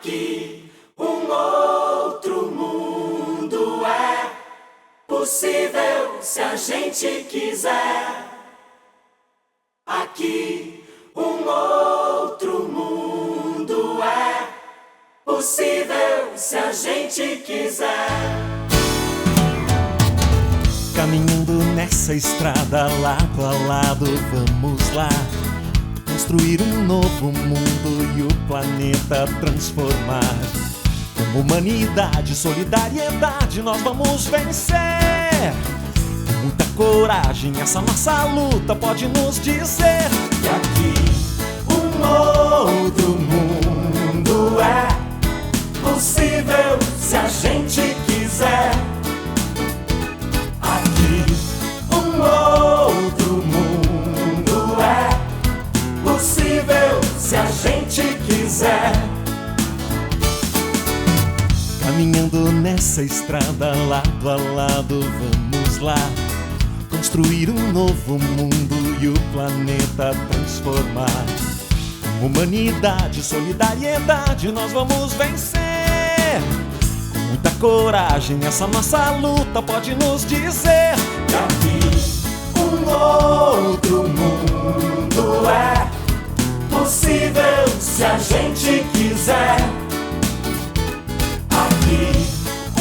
Aqui um outro mundo é possível se a gente quiser. Aqui um outro mundo é possível se a gente quiser. Caminhando nessa estrada lado a lado, vamos lá construir um novo mundo e o planeta transformar. Com humanidade, solidariedade, nós vamos vencer. Com muita coragem, essa nossa luta pode nos dizer que aqui um outro mundo é possível se a gente quiser. Aqui um outro mundo é possível se a gente quiser. Caminhando nessa estrada lado a lado, vamos lá construir um novo mundo e o planeta transformar. Com humanidade, solidariedade, nós vamos vencer. Com muita coragem, essa nossa luta pode nos dizer que aqui um outro mundo é possível se a gente quiser. Aqui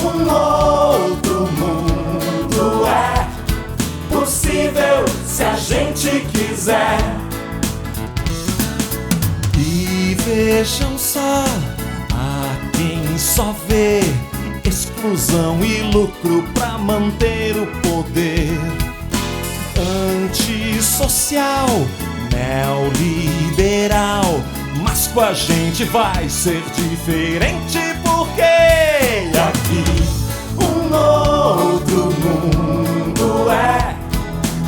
um outro mundo é possível se a gente quiser. E vejam só, há quem só vê exclusão e lucro pra manter o poder. Antissocial, neoliberal, mas com a gente vai ser diferente, porque aqui um outro mundo é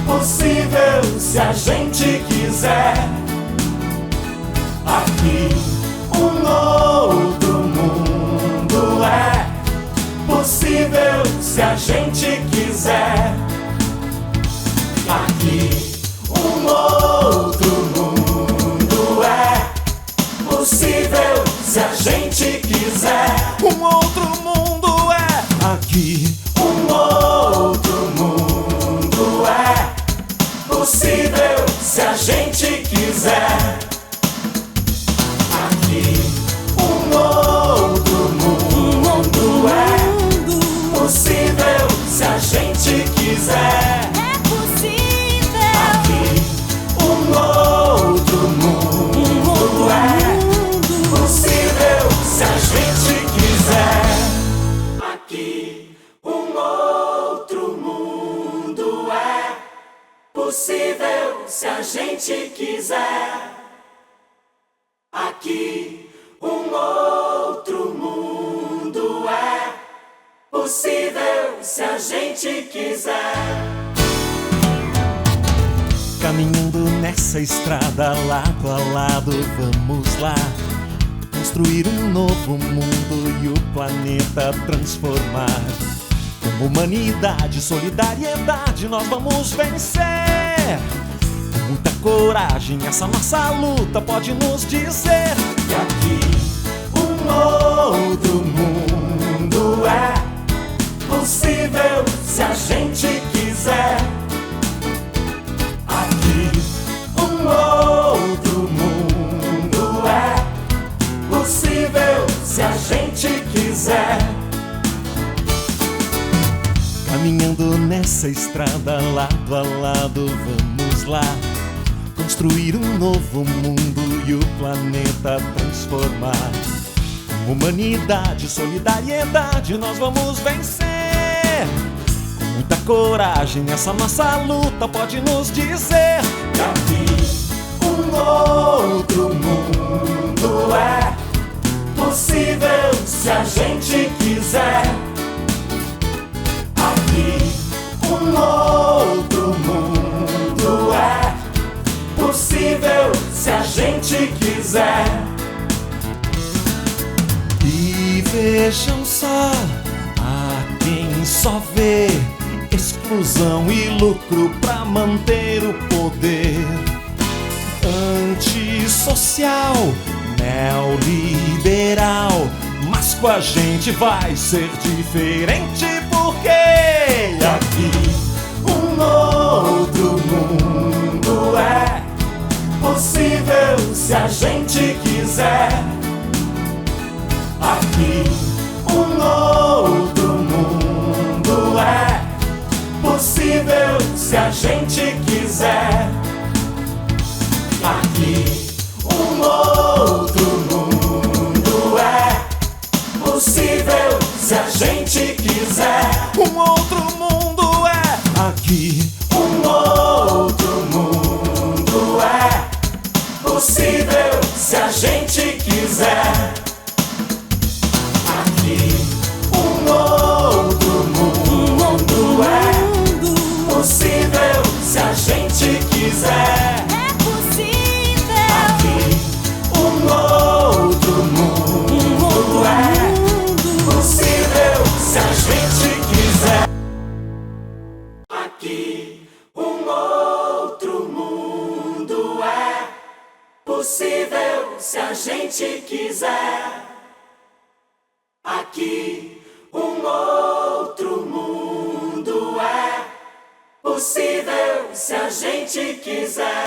possível se a gente quiser. Aqui um outro mundo é possível se a gente quiser. Aqui um outro mundo é possível se a gente quiser. Um outro mundo é aqui. Um outro mundo é possível se a gente quiser. Aqui um outro mundo é possível se a gente quiser. É possível. Aqui um outro mundo é possível se a gente quiser. Aqui um outro mundo é possível se a gente quiser. Aqui um outro mundo é possível se a gente quiser. Caminhando nessa estrada lado a lado, vamos lá construir um novo mundo e o planeta transformar. Com humanidade, solidariedade, nós vamos vencer. Com muita coragem, essa nossa luta pode nos dizer que aqui um outro mundo é possível se a gente quiser. Aqui um outro mundo é possível se a gente quiser. Caminhando nessa estrada lado a lado, vamos lá construir um novo mundo e o planeta transformar. Com humanidade, solidariedade, nós vamos vencer. Com muita coragem, essa nossa luta pode nos dizer que aqui um outro mundo é possível se a gente quiser. Aqui um outro mundo é possível se a gente quiser. E vejam só, há quem só vê exclusão e lucro pra manter o poder. Antissocial, neoliberal, com a gente vai ser diferente, porque aqui um outro mundo é possível se a gente quiser. Aqui um outro mundo é possível se a gente quiser. Aqui um outro mundo é possível se a gente quiser. um outro mundo é Aqui um outro mundo é possível se a gente quiser. Aqui um outro mundo é possível se a gente quiser. É possível. Aqui um outro mundo é possível se a gente quiser. Aqui um outro mundo é possível se a gente quiser. Aqui um outro mundo é possível se a gente quiser.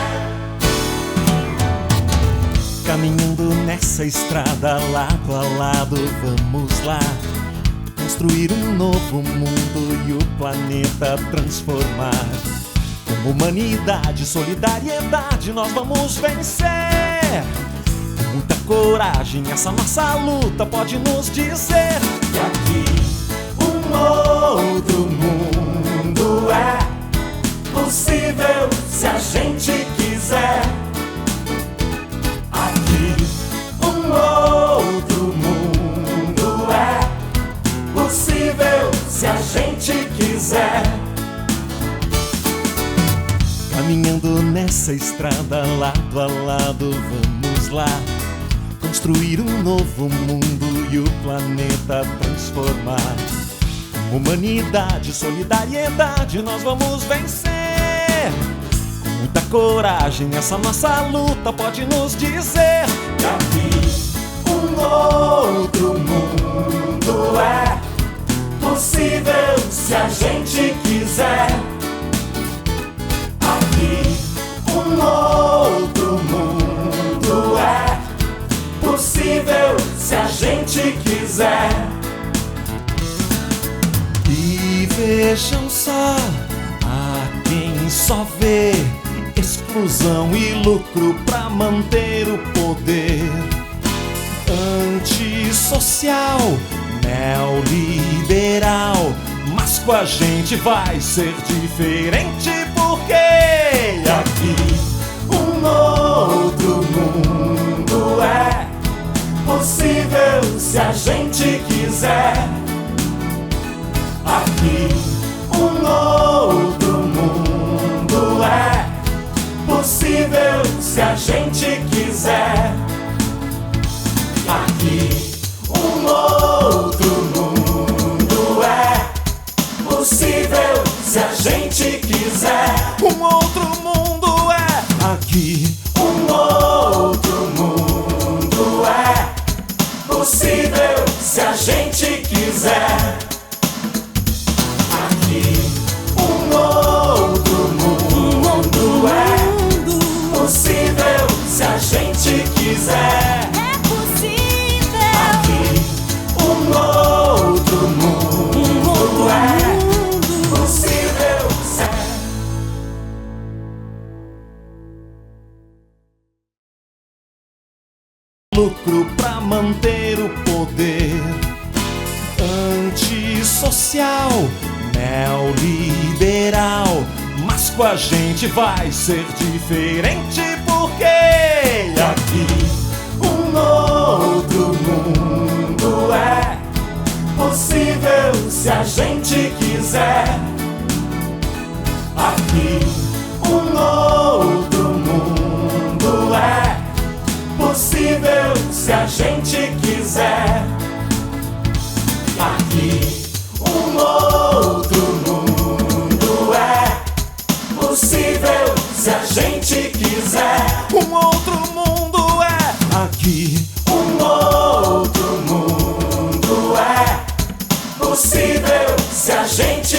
Caminhando nessa estrada lado a lado, vamos lá construir um novo mundo e o planeta transformar. Com humanidade, solidariedade, nós vamos vencer. Com muita coragem, essa nossa luta pode nos dizer E aqui um outro mundo é possível se a gente quiser. Aqui um outro mundo é possível se a gente quiser. caminhando nessa estrada lado a lado, vamos lá construir um novo mundo e o planeta transformar. Com humanidade, solidariedade, nós vamos vencer. Com muita coragem, essa nossa luta pode nos dizer E aqui um outro mundo é possível se a gente quiser. Aqui um outro mundo é possível se a gente quiser. E vejam só, há quem só vê exclusão e lucro pra manter o poder. Antissocial, neoliberal, mas com a gente vai ser diferente, porque Aqui um outro mundo é possível se a gente quiser. Aqui um outro mundo é possível se a gente quiser. Aqui um outro mundo é possível se a gente quiser. um outro mundo é Aqui um outro mundo é possível se a gente quiser. Aqui um outro mundo é possível se a gente quiser. É possível. Aqui um outro mundo é possível se lucro pra manter o poder. Antissocial, neoliberal, mas com a gente vai ser diferente, porque Aqui um outro mundo é possível se a gente quiser. Aqui um outro mundo é possível se a gente quiser. Aqui um outro mundo é possível se a gente quiser. um outro mundo é Aqui um outro mundo gente